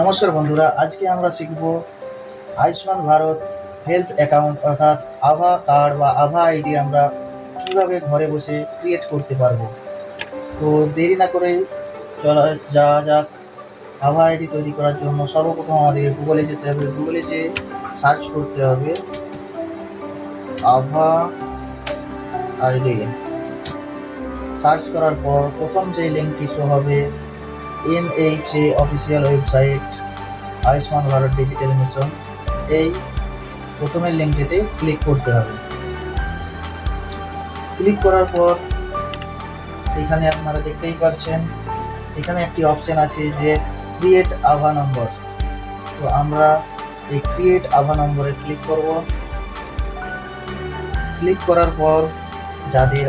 নমস্কার বন্ধুরা, আজকে আমরা শিখব আয়ুষ্মান ভারত হেলথ অ্যাকাউন্ট অর্থাৎ আভা কার্ড বা আভা আইডি আমরা কিভাবে ঘরে বসে ক্রিয়েট করতে পারবো। তো দেরি না করে চলা যাওয়া যাক। আভা আইডি তৈরি করার জন্য সর্বপ্রথম আমাদের গুগলে যেতে হবে। গুগলে যে সার্চ করতে হবে আভা আইডি। সার্চ করার পর প্রথম যে লিঙ্কটি শো হবে NHA official website Ayushman Bharat digital mission, এই প্রথমের লিঙ্কটিতে ক্লিক করতে হবে। ক্লিক করার পর এখানে আপনারা দেখতেই পাচ্ছেন এখানে একটি অপশন আছে যে ক্রিয়েট আভা নম্বর। তো আমরা এই ক্রিয়েট আভা নম্বরে ক্লিক করব। ক্লিক করার পর যাদের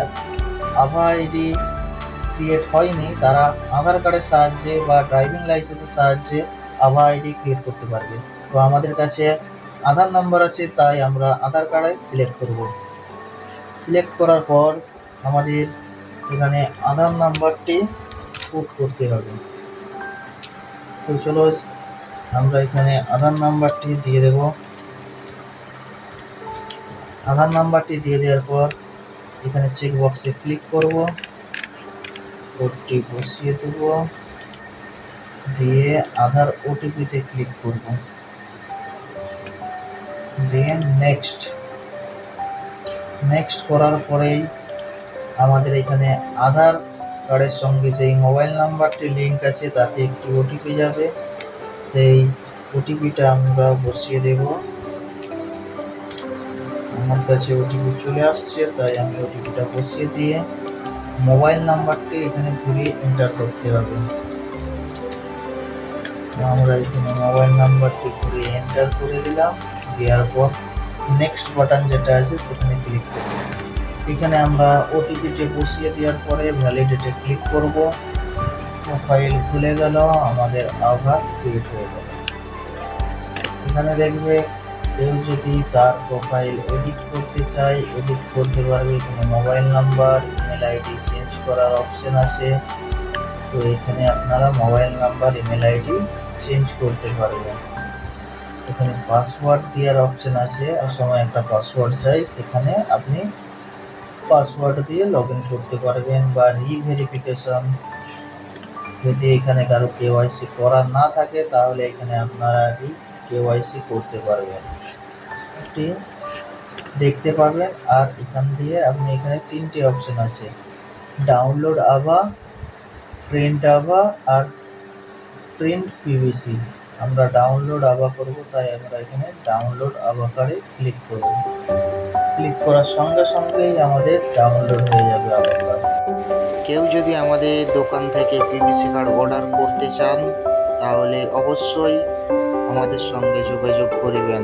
আভা আইডি ক্রিয়েট হয়নি তারা আধার কার্ডের সাহায্যে বা ড্রাইভিং লাইসেন্সের সাহায্যে আভা আইডি ক্রিয়েট করতে পারবে। তো আমাদের কাছে আধার নাম্বার আছে, তাই আমরা আধার কার্ডে সিলেক্ট করব। সিলেক্ট করার পর আমাদের এখানে আধার নাম্বারটি পুট করতে হবে। তো চলো আমরা এখানে আধার নাম্বারটি দিয়ে দেব। আধার নাম্বারটি দিয়ে দেওয়ার পর এখানে চেক বক্সে ক্লিক করব, কোডটি বসিয়ে দেব, দিয়ে আধার ওটিপিতে ক্লিক করব, দিয়ে নেক্সট করার পরেই আমাদের এখানে আধার কার্ডের সঙ্গে যেই মোবাইল নাম্বারটি লিঙ্ক আছে তাতে একটি ওটিপি যাবে। সেই ওটিপিটা আমরা বসিয়ে দেব। আমার কাছে ওটিপি চলে আসছে, তাই আমি ওটিপিটা বসিয়ে দিয়ে মোবাইল নাম্বারটি এখানে ঘুরিয়ে এন্টার করতে হবে। আমরা এখানে মোবাইল নাম্বারটি ঘুরিয়ে এন্টার করে দিলাম। দেওয়ার পর নেক্সট বাটন যেটা আছে সেখানে ক্লিক করব। এখানে আমরা ওটিপিটি বসিয়ে দেওয়ার পরে ভ্যালিডেটে ক্লিক করব। প্রোফাইল খুলে গেল, আমাদের আভা ক্রিয়েট হয়ে গেল। এখানে দেখবে কেউ যদি তার প্রোফাইল এডিট করতে চায় এডিট করতে পারবে। এখানে mobile number, email ID change করার অপশন আছে। তো এখানে আপনারা mobile number, email ID change করতে পারবেন। এখানে পাসওয়ার্ড দেওয়ার অপশন আছে, আর সময় একটা পাসওয়ার্ড চাই, সেখানে আপনি পাসওয়ার্ড দিয়ে লগ ইন করতে পারবেন। বা রিভেরিফিকেশন, যদি এখানে কারো কেওয়াইসি করা না থাকে তাহলে এখানে আপনারা কেওয়াইসি করতে পারবেন, এটি দেখতে পাবেন। আর এখান দিয়ে আপনি এখানে তিনটি অপশন আছে, ডাউনলোড আভা, প্রিন্ট আভা আর প্রিন্ট পিভিসি। আমরা ডাউনলোড আভা করব, তাই আমরা এখানে ডাউনলোড আভা কার্ডে ক্লিক করব। ক্লিক করার সঙ্গে সঙ্গেই আমাদের ডাউনলোড হয়ে যাবে আভা কার্ড। কেউ যদি আমাদের দোকান থেকে পিভিসি কার্ড অর্ডার করতে চান তাহলে অবশ্যই আমাদের সঙ্গে যোগাযোগ করবেন।